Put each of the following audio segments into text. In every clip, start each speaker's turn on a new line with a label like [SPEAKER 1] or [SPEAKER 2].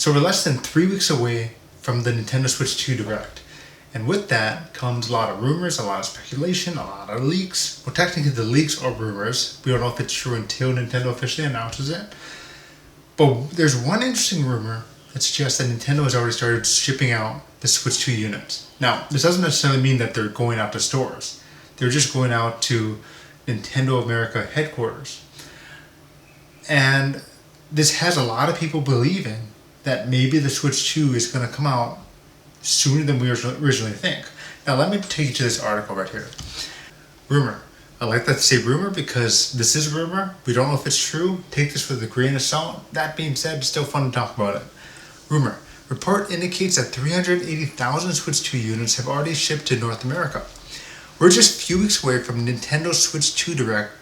[SPEAKER 1] So we're less than 3 weeks away from the Nintendo Switch 2 Direct. And with that comes a lot of rumors, a lot of speculation, a lot of leaks. Well, technically the leaks are rumors. We don't know if it's true until Nintendo officially announces it. But there's one interesting rumor that suggests that Nintendo has already started shipping out the Switch 2 units. Now, this doesn't necessarily mean that they're going out to stores. They're just going out to Nintendo America headquarters. And this has a lot of people believing that maybe the Switch 2 is going to come out sooner than we originally think. Now let me take you to this article right here. Rumor. I like that to say rumor because this is a rumor. We don't know if it's true. Take this with a grain of salt. That being said, it's still fun to talk about it. Rumor. Report indicates that 380,000 Switch 2 units have already shipped to North America. We're just a few weeks away from Nintendo Switch 2 Direct,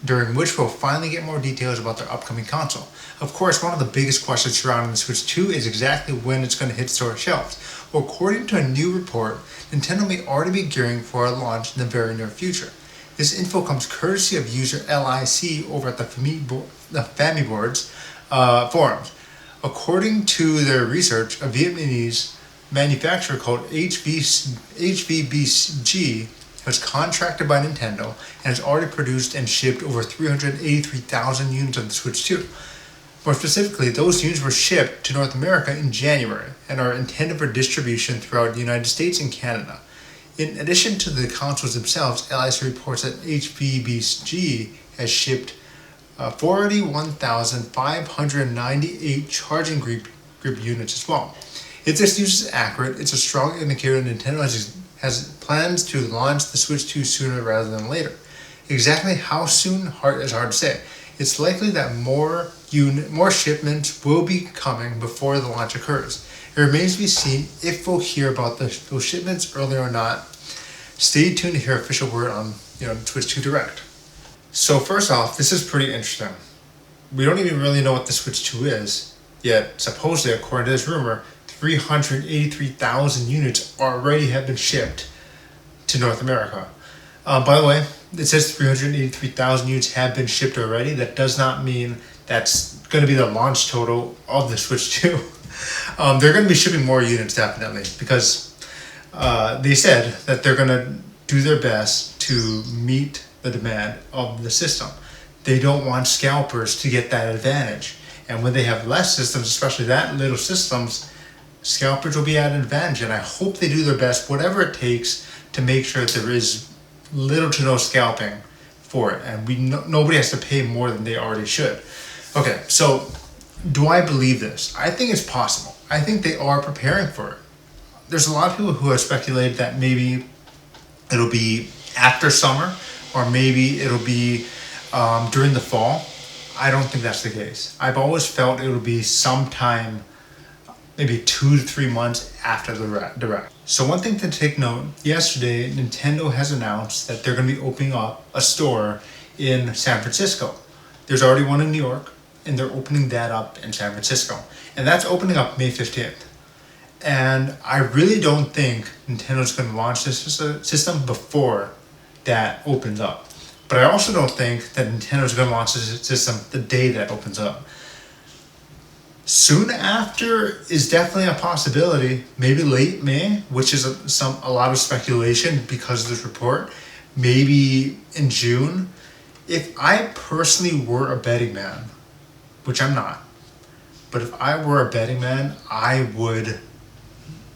[SPEAKER 1] during which we'll finally get more details about their upcoming console. Of course, one of the biggest questions surrounding the Switch 2 is exactly when it's going to hit store shelves. Well, according to a new report, Nintendo may already be gearing for a launch in the very near future. This info comes courtesy of user LIC over at the Famiboards forums. According to their research, a Vietnamese manufacturer called HVBG was contracted by Nintendo and has already produced and shipped over 383,000 units of the Switch 2. More specifically, those units were shipped to North America in January and are intended for distribution throughout the United States and Canada. In addition to the consoles themselves, LIC reports that HVBG has shipped 41,598 charging grip units as well. If this news is accurate, it's a strong indicator that Nintendo has plans to launch the Switch 2 sooner rather than later. Exactly how soon is hard to say. It's likely that more shipments will be coming before the launch occurs. It remains to be seen if we'll hear about those shipments earlier or not. Stay tuned to hear official word on Switch 2 Direct. So first off, this is pretty interesting. We don't even really know what the Switch 2 is, yet supposedly, according to this rumor, 383,000 units already have been shipped to North America. By the way, it says 383,000 units have been shipped already. That does not mean that's going to be the launch total of the Switch 2. They're going to be shipping more units definitely because they said that they're going to do their best to meet the demand of the system. They don't want scalpers to get that advantage. And when they have less systems, especially that little systems, scalpers will be at an advantage. And I hope they do their best, whatever it takes, to make sure that there is little to no scalping for it. And nobody has to pay more than they already should. Okay, so do I believe this? I think it's possible. I think they are preparing for it. There's a lot of people who have speculated that maybe it'll be after summer or maybe it'll be during the fall. I don't think that's the case. I've always felt it would be sometime, maybe 2 to 3 months after the Direct. So one thing to take note, yesterday Nintendo has announced that they're going to be opening up a store in San Francisco. There's already one in New York, and they're opening that up in San Francisco. And that's opening up May 15th. And I really don't think Nintendo's going to launch this system before that opens up. But I also don't think that Nintendo's going to launch this system the day that opens up. Soon after is definitely a possibility. Maybe late May, which is a lot of speculation because of this report. Maybe in June. If I personally were a betting man, which I'm not, but if I were a betting man, I would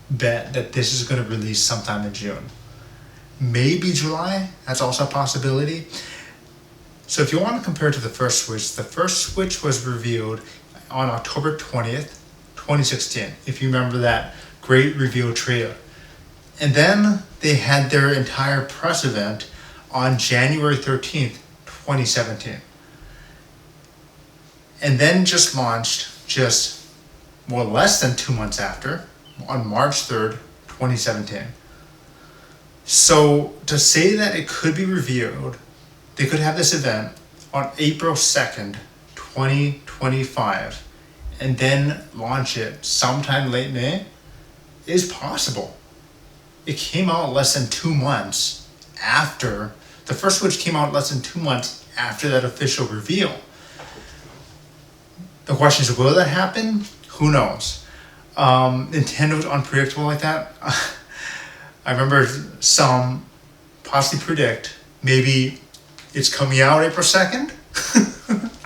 [SPEAKER 1] bet that this is going to release sometime in June. Maybe July, that's also a possibility. So if you want to compare to the first Switch was revealed on October 20th, 2016, if you remember that great reveal trailer. And then they had their entire press event on January 13th, 2017. And then just launched less than 2 months after, on March 3rd, 2017. So to say that it could be revealed, they could have this event on April 2nd, 2025, and then launch it sometime late May is possible. It came out less than 2 months after, the first Switch came out less than 2 months after that official reveal. The question is, will that happen? who knows? Nintendo's unpredictable like that. I remember some possibly predict maybe it's coming out April 2nd.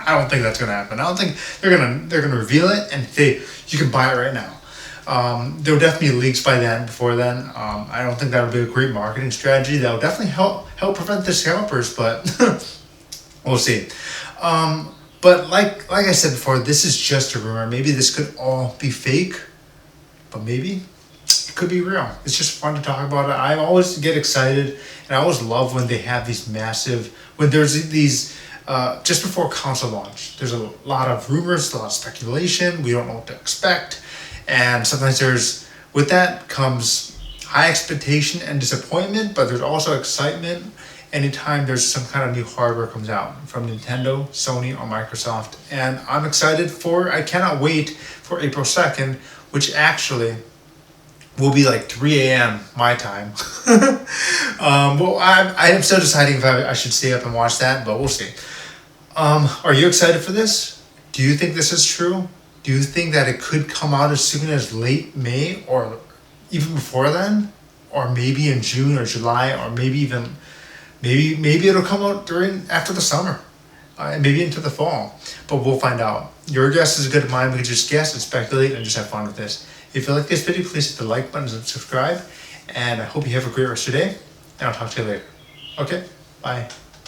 [SPEAKER 1] I don't think that's gonna happen. I don't think they're gonna reveal it and say you can buy it right now. There will definitely be leaks by then. Before then, I don't think that would be a great marketing strategy. That will definitely help prevent the scalpers, but we'll see. But like I said before, this is just a rumor. Maybe this could all be fake, but maybe it could be real. It's just fun to talk about it. I always get excited, and I always love when they have these massive, when there's these, just before console launch, there's a lot of rumors, a lot of speculation. We don't know what to expect. And sometimes with that comes high expectation and disappointment, but there's also excitement anytime there's some kind of new hardware comes out from Nintendo, Sony, or Microsoft. And I'm excited I cannot wait for April 2nd, which actually will be like 3 a.m. my time. Well, I am still deciding if I should stay up and watch that, but we'll see. Are you excited for this? Do you think this is true? Do you think that it could come out as soon as late May or even before then? Or maybe in June or July, or maybe it'll come out after the summer, and maybe into the fall. But we'll find out. Your guess is as good as mine. We can just guess and speculate and just have fun with this. If you like this video, please hit the like button and subscribe. And I hope you have a great rest of your day. And I'll talk to you later. Okay, bye.